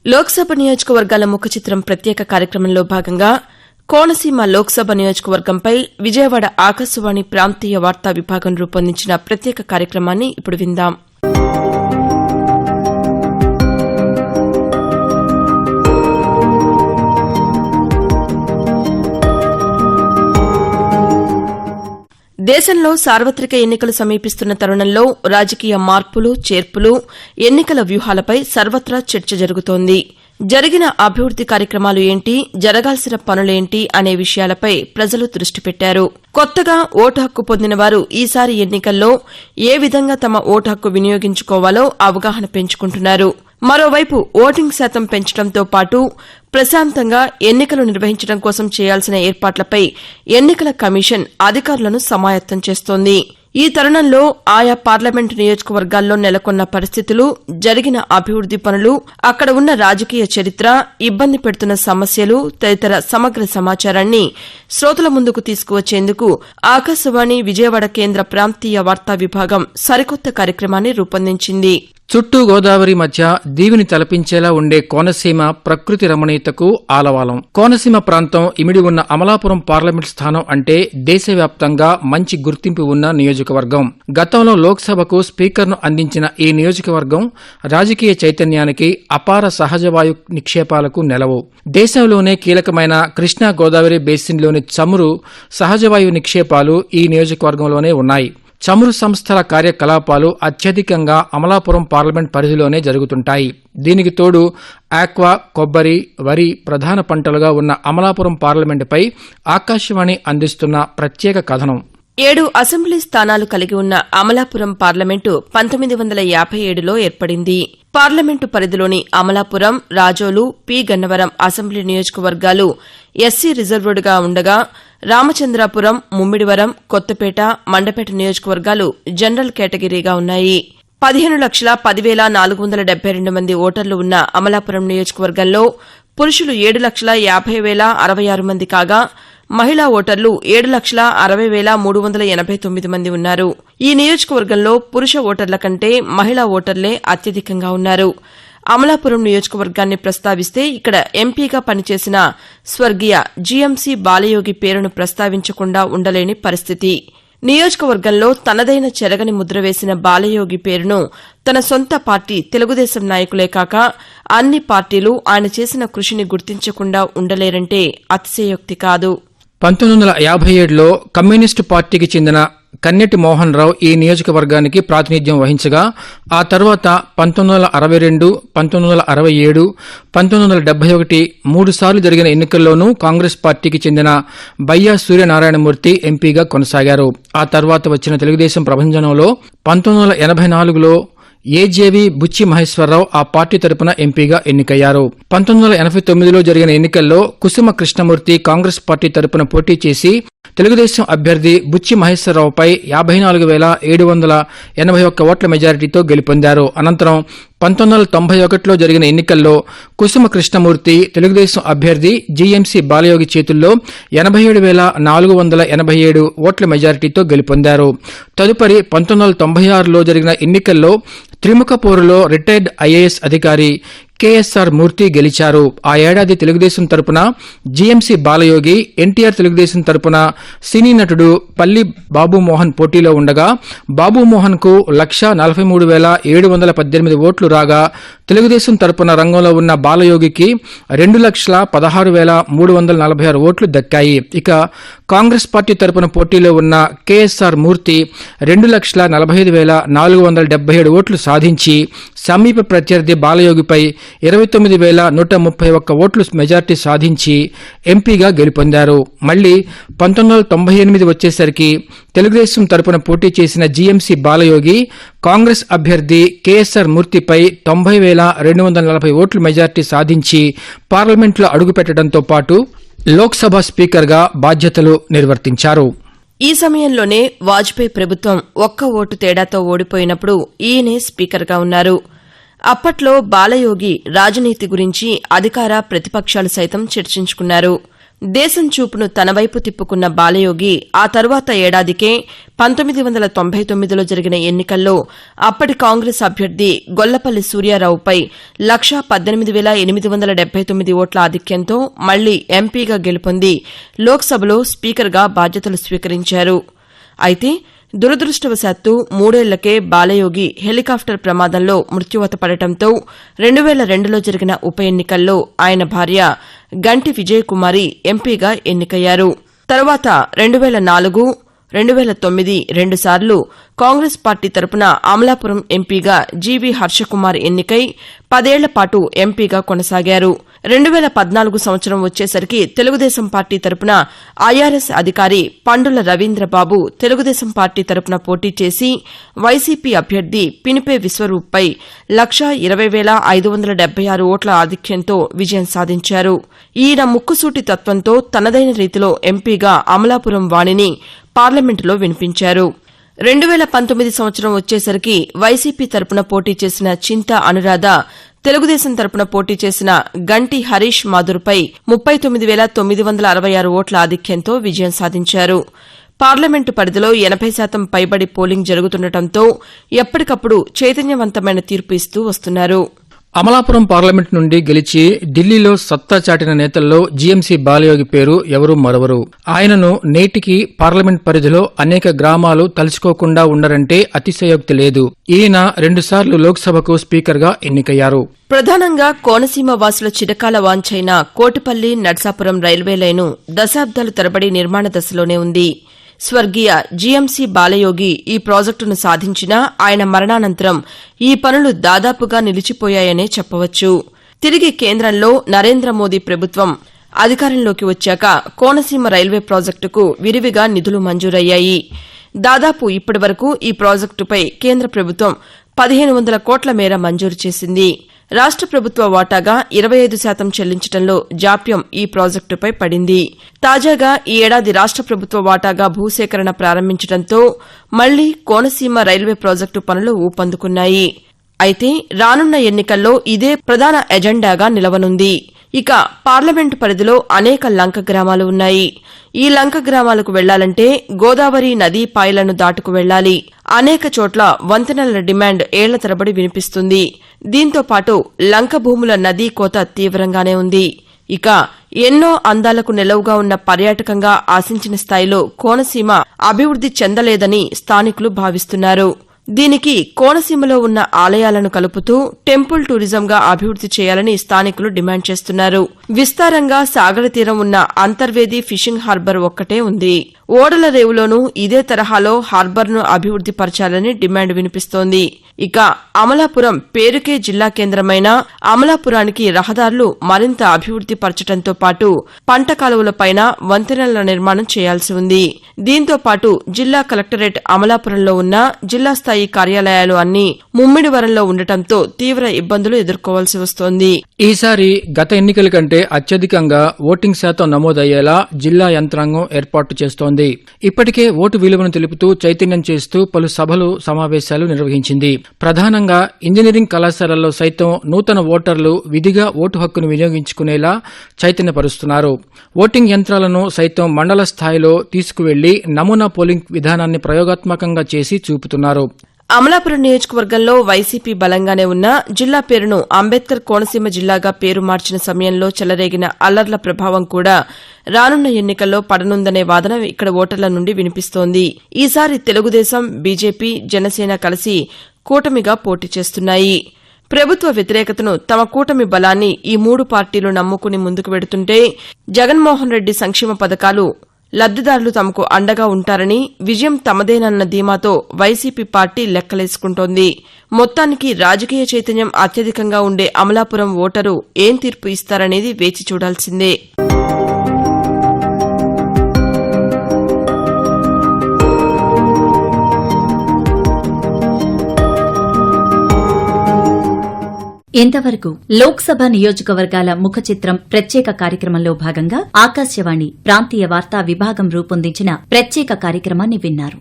లోక్సభ నియోజకవర్గాల ముఖ చిత్రం ప్రత్యేక కార్యక్రమంలో భాగంగా కోనసీమ లోక్సభ నియోజకవర్గంపై విజయవాడ ఆకాశవాణి ప్రాంతీయ వార్తా విభాగం రూపొందించిన ప్రత్యేక కార్యక్రమాన్ని ఇప్పుడు విందాం. దేశంలో సార్వత్రిక ఎన్నికలు సమీపిస్తున్న తరుణంలో రాజకీయ మార్పులు చేర్పులు ఎన్నికల వ్యూహాలపై సర్వత్రా చర్చ జరుగుతోంది. జరిగిన అభివృద్ది కార్యక్రమాలు ఏంటి, జరగాల్సిన పనులేంటి అనే విషయాలపై ప్రజలు దృష్టి పెట్టారు. కొత్తగా ఓటు హక్కు పొందిన వారు ఈసారి ఎన్నికల్లో ఏ విధంగా తమ ఓటు హక్కు వినియోగించుకోవాలో అవగాహన పెంచుకుంటున్నారు. మరోవైపు ఓటింగ్ శాతం పెంచడంతో పాటు ప్రశాంతంగా ఎన్నికలు నిర్వహించడం కోసం చేయాల్సిన ఏర్పాట్లపై ఎన్నికల కమిషన్ అధికారులను సమాయత్తం చేస్తోంది. ఈ తరుణంలో ఆయా పార్లమెంటు నియోజకవర్గాల్లో నెలకొన్న పరిస్థితులు, జరిగిన అభివృద్ది పనులు, అక్కడ ఉన్న రాజకీయ చరిత్ర, ఇబ్బంది పెడుతున్న సమస్యలు తదితర సమగ్ర సమాచారాన్ని శ్రోతల ముందుకు తీసుకువచ్చేందుకు ఆకాశవాణి విజయవాడ కేంద్ర ప్రాంతీయ వార్తా విభాగం సరికొత్త కార్యక్రమాన్ని రూపొందించింది. చుట్టూ గోదావరి మధ్య దీవిని తలపించేలా ఉండే కోనసీమ ప్రకృతి రమణీయతకు ఆలవాలం. కోనసీమ ప్రాంతం ఇమిడి ఉన్న అమలాపురం పార్లమెంట్ స్థానం అంటే దేశవ్యాప్తంగా మంచి గుర్తింపు ఉన్న నియోజకవర్గం. గతంలో లోక్సభకు స్పీకర్ను అందించిన ఈ నియోజకవర్గం రాజకీయ చైతన్యానికి, అపార సహజవాయు నిక్షేపాలకు నెలవు. దేశంలోనే కీలకమైన కృష్ణా గోదావరి బేసిన్లోని చమురు సహజవాయు నిక్షేపాలు ఈ నియోజకవర్గంలోనే ఉన్నాయి. చమురు సంస్థల కార్యకలాపాలు అత్యధికంగా అమలాపురం పార్లమెంట్ పరిధిలోనే జరుగుతుంటాయి. దీనికి తోడు ఆక్వా, కొబ్బరి, వరి ప్రధాన పంటలుగా ఉన్న అమలాపురం పార్లమెంటుపై ఆకాశవాణి అందిస్తున్న ప్రత్యేక కథనం. 7 అసెంబ్లీ స్థానాలు కలిగి ఉన్న అమలాపురం పార్లమెంటు 1957లో ఏర్పడింది. పార్లమెంటు పరిధిలోని అమలాపురం, రాజోలు, పి. గన్నవరం అసెంబ్లీ నియోజకవర్గాలు ఎస్సీ రిజర్వ్డ్గా ఉండగా రామచంద్రాపురం, ముమ్మిడివరం, కొత్తపేట, మండపేట నియోజకవర్గాలు జనరల్ కేటగిరీగా ఉన్నాయి. 15,10,472 మంది ఓటర్లు ఉన్న అమలాపురం నియోజకవర్గంలో పురుషులు 7,50,066 మంది కాగా మహిళా ఓటర్లు 7,60,389 మంది ఉన్నారు. ఈ నియోజకవర్గంలో పురుష ఓటర్ల కంటే మహిళా ఓటర్లే అత్యధికంగా ఉన్నారు. అమలాపురం నియోజకవర్గాన్ని ప్రస్తావిస్తే ఇక్కడ ఎంపీగా పనిచేసిన స్వర్గీయ జీఎంసీ బాలయోగి పేరును ప్రస్తావించకుండా ఉండలేని పరిస్థితి. నియోజకవర్గంలో తనదైన చెరగని ముద్ర వేసిన బాలయోగి పేరును తన సొంత పార్టీ తెలుగుదేశం నాయకులే కాక అన్ని పార్టీలు ఆయన చేసిన కృషిని గుర్తించకుండా ఉండలేరంటే అతిశయోక్తి కాదు. 1957లో కమ్యూనిస్టు పార్టీకి చెందిన కన్నెటి మోహన్ రావు ఈ నియోజకవర్గానికి ప్రాతినిధ్యం వహించగా ఆ తర్వాత 1962, 1967, 1971 3సార్లు జరిగిన ఎన్నికల్లోనూ కాంగ్రెస్ పార్టీకి చెందిన బయ్యా సూర్యనారాయణమూర్తి ఎంపీగా కొనసాగారు. ఆ తర్వాత వచ్చిన తెలుగుదేశం ప్రభంజనంలో 1984లో ఏజేవి బుచ్చి మహేశ్వరరావు ఆ పార్టీ తరపున ఎంపీగా ఎన్నికయ్యారు. 1989లో జరిగిన ఎన్నికల్లో కుసుమ కృష్ణమూర్తి కాంగ్రెస్ పార్టీ తరపున పోటీ చేసి తెలుగుదేశం అభ్యర్థి బుచ్చి మహేశ్వరరావుపై 54,781 ఓట్ల మెజారిటీతో గెలుపొందారు. అనంతరం 1991లో జరిగిన ఎన్నికల్లో కుసుమ కృష్ణమూర్తి తెలుగుదేశం అభ్యర్థి జీఎంసీ బాలయోగి చేతుల్లో 87,487 ఓట్ల మెజారిటీతో గెలుపొందారు. తదుపరి 1996లో జరిగిన ఎన్నికల్లో త్రిముఖ పోరులో రిటైర్డ్ ఐఏఎస్ అధికారి కేఎస్ఆర్ మూర్తి గెలిచారు. ఆ ఏడాది తెలుగుదేశం తరపున జీఎంసీ బాలయోగి, ఎన్టీఆర్ తెలుగుదేశం తరపున సినీ నటుడు పల్లి బాబుమోహన్ పోటీలో ఉండగా బాబుమోహన్ కు 1,43,718 ఓట్లు రాగా తెలుగుదేశం తరపున రంగంలో ఉన్న బాలయోగికి 2,16,346 ఓట్లు దక్కాయి. ఇక కాంగ్రెస్ పార్టీ తరపున పోటీలో ఉన్న కేఎస్ఆర్ మూర్తి 2,45,477 ఓట్లు సాధించి సమీప ప్రత్యర్థి బాలయోగిపై 29,131 ఓట్లు మెజార్టీ సాధించి ఎంపీగా గెలుపొందారు. మళ్లీ 1998 వచ్చేసరికి తెలుగుదేశం తరపున పోటీ చేసిన జీఎంసీ బాలయోగి కాంగ్రెస్ అభ్యర్థి కేఎస్ఆర్ మూర్తిపై 90,240 ఓట్ల మెజార్టీ సాధించి పార్లమెంట్లో అడుగుపెట్టడంతో పాటు లోక్సభ స్పీకర్గా బాధ్యతలు నిర్వర్తించారు. ఈ సమయంలోనే వాజ్పేయి ప్రభుత్వం ఒక్క ఓటు తేడాతో ఓడిపోయినప్పుడు ఈయనే స్పీకర్గా ఉన్నారు. అప్పట్లో బాలయోగి రాజనీతి గురించి అధికార ప్రతిపక్షాలు సైతం చర్చించుకున్నారు. దేశం చూపును తనవైపు తిప్పుకున్న బాలయోగి ఆ తరువాత ఏడాదికే 1999లో జరిగిన ఎన్నికల్లో అప్పటి కాంగ్రెస్ అభ్యర్థి గొల్లపల్లి సూర్యారావుపై 1,18,879 ఓట్ల ఆధిక్యంతో మళ్లీ ఎంపీగా గెలుపొంది లోక్సభలో స్పీకర్గా బాధ్యతలు స్వీకరించారు. అయితే దురదృష్టవశాత్తు 3 ఏళ్లకే బాలయోగి హెలికాప్టర్ ప్రమాదంలో మృత్యువాత పడటంతో 2002లో జరిగిన ఉప ఎన్నికల్లో ఆయన భార్య గంటి విజయకుమారి ఎంపీగా ఎన్నికయ్యారు. తర్వాత 2004, 2009 రెండుసార్లు కాంగ్రెస్ పార్టీ తరపున అమలాపురం ఎంపీగా జీవీ హర్షకుమార్ ఎన్నికై 10 ఏళ్ల పాటు ఎంపీగా కొనసాగారు. 2014 సంవత్సరం వచ్చేసరికి తెలుగుదేశం పార్టీ తరపున ఐఆర్ఎస్ అధికారి పండుల రవీంద్రబాబు తెలుగుదేశం పార్టీ తరపున పోటీ చేసి వైసీపీ అభ్యర్థి పినిపే విశ్వరూప్పై 1,20,576 ఓట్ల ఆధిక్యంతో విజయం సాధించారు. ఈయన ముక్కుసూటి తత్వంతో తనదైన రీతిలో ఎంపీగా అమలాపురం వాణిని పార్లమెంటులో వినిపించారు. 2019 సంవత్సరం వచ్చేసరికి వైసీపీ తరపున పోటీ చేసిన చింతా అనురాధ తెలుగుదేశం తరపున పోటీ చేసిన గంటి హరీష్ మాధుర్పై 39,966 ఓట్ల ఆధిక్యంతో విజయం సాధించారు. పార్లమెంటు పరిధిలో 80% పైబడి పోలింగ్ జరుగుతుండటంతో ఎప్పటికప్పుడు చైతన్యవంతమైన తీర్పు ఇస్తూ వస్తున్నారు. అమలాపురం పార్లమెంట్ నుండి గెలిచి ఢిల్లీలో సత్తా చాటిన నేతల్లో జీఎంసీ బాలయోగి పేరు ఎవరూ మరవరు. ఆయనను నేటికి పార్లమెంట్ పరిధిలో అనేక గ్రామాలు తలుచుకోకుండా ఉండరంటే అతిశయోక్తి లేదు. ఈయన 2 సార్లు లోక్సభకు స్పీకర్గా ఎన్నికయ్యారు. ప్రధానంగా కోనసీమ వాసుల చిరకాల వాంఛైన కోటిపల్లి నర్సాపురం రైల్వే లైను దశాబ్దాలు తరబడి నిర్మాణ దశలోనే ఉంది. స్వర్గీయ జీఎంసీ బాలయోగి ఈ ప్రాజెక్టును సాధించినా ఆయన మరణానంతరం ఈ పనులు దాదాపుగా నిలిచిపోయాయనే చెప్పవచ్చు. తిరిగి కేంద్రంలో నరేంద్ర మోదీ ప్రభుత్వం అధికారంలోకి వచ్చాక కోనసీమ రైల్వే ప్రాజెక్టుకు విరివిగా నిధులు మంజూరయ్యాయి. దాదాపు ఇప్పటివరకు ఈ ప్రాజెక్టుపై కేంద్ర ప్రభుత్వం 1,500 కోట్ల మేర మంజూరు చేసింది. రాష్ట ప్రభుత్వ వాటాగా 25% చెల్లించడంలో జాప్యం ఈ ప్రాజెక్టుపై పడింది. తాజాగా ఈ ఏడాది రాష్ట ప్రభుత్వ వాటాగా భూసేకరణ ప్రారంభించడంతో మళ్లీ కోనసీమ రైల్వే ప్రాజెక్టు పనులు ఊపందుకున్నాయి. అయితే రానున్న ఎన్నికల్లో ఇదే ప్రధాన ఎజెండాగా నిలవనుంది. ఇక పార్లమెంటు పరిధిలో అనేక లంక గ్రామాలు ఉన్నాయి. ఈ లంక గ్రామాలకు వెళ్లాలంటే గోదావరి నదీ పాయలను దాటుకు వెళ్లాలి. అనేక చోట్ల వంతెనల డిమాండ్ ఏళ్ల తరబడి వినిపిస్తుంది. దీంతో పాటు లంక భూముల నదీ కోత తీవ్రంగానే ఉంది. ఇక ఎన్నో అందాలకు నెలవుగా ఉన్న పర్యాటకంగా ఆశించిన స్థాయిలో కోనసీమ అభివృద్ది చెందలేదని స్థానికులు భావిస్తున్నారు. దీనికి కోనసీమలో ఉన్న ఆలయాలను కలుపుతూ టెంపుల్ టూరిజంగా అభివృద్ది చేయాలని స్థానికులు డిమాండ్ చేస్తున్నారు. విస్తారంగా సాగర తీరం ఉన్న అంతర్వేది ఫిషింగ్ హార్బర్ ఒక్కటే ఉంది. ఓడల రేవులోనూ ఇదే తరహాలో హార్బర్ను అభివృద్ది పరచాలని డిమాండ్ వినిపిస్తోంది. ఇక అమలాపురం పేరుకే జిల్లా కేంద్రమైన అమలాపురానికి రహదారులు మరింత అభివృద్ది పరచడంతో పాటు పంట కాలువలపైన వంతెనల నిర్మాణం చేయాల్సి ఉంది. దీంతో పాటు జిల్లా కలెక్టరేట్ అమలాపురంలో ఉన్న జిల్లా స్థాయి కార్యాలయాలు అన్నీ ముమ్మిడివరంలో ఉండటంతో తీవ్ర ఇబ్బందులు ఎదుర్కోవాల్సి వస్తోంది. ఈసారి గత ఎన్నికల కంటే అత్యధికంగా ఓటింగ్ శాతం నమోదయ్యేలా జిల్లా యంత్రాంగం ఏర్పాటు చేస్తోంది. ఇప్పటికే ఓటు విలువను తెలుపుతూ చైతన్యం చేస్తూ పలు సభలు సమావేశాలు నిర్వహించింది. ప్రధానంగా ఇంజనీరింగ్ కళాశాలల్లో సైతం నూతన ఓటర్లు విధిగా ఓటు హక్కును వినియోగించుకునేలా చైతన్యపరుస్తున్నారు. ఓటింగ్ యంత్రాలను సైతం మండల స్థాయిలో తీసుకువెళ్లి నమూనా పోలింగ్ విధానాన్ని ప్రయోగాత్మకంగా చేసి చూపుతున్నారు. అమలాపురం నియోజకవర్గంలో వైసీపీ బలంగానే ఉన్నా జిల్లా పేరును అంబేద్కర్ కోనసీమ జిల్లాగా పేరు మార్చిన సమయంలో చెలరేగిన అల్లర్ల ప్రభావం కూడా రానున్న ఎన్నికల్లో పడనుందనే వాదన ఇక్కడ ఓటర్ల నుండి వినిపిస్తోంది. ఈసారి తెలుగుదేశం, బీజేపీ, జనసేన కలిసి కూటమిగా పోటీ చేస్తున్నాయి. ప్రభుత్వ వ్యతిరేకతను తమ కూటమి బలాన్ని ఈ 3 పార్టీలు నమ్ముకుని ముందుకు వెడుతుంటే జగన్మోహన్ రెడ్డి సంక్షేమ పథకాలు లబ్దిదారులు తమకు అండగా ఉంటారని, విజయం తమదేనన్న ధీమాతో వైసీపీ పార్టీ లెక్కలేసుకుంటోంది. మొత్తానికి రాజకీయ చైతన్యం అత్యధికంగా ఉండే అమలాపురం ఓటరు ఏం తీర్పు ఇస్తారనేది వేచి చూడాల్సిందే. ఇంతవరకు లోక్సభ నియోజకవర్గాల ముఖ చిత్రం ప్రత్యేక కార్యక్రమంలో భాగంగా ఆకాశవాణి ప్రాంతీయ వార్తా విభాగం రూపొందించిన ప్రత్యేక కార్యక్రమాన్ని విన్నారు.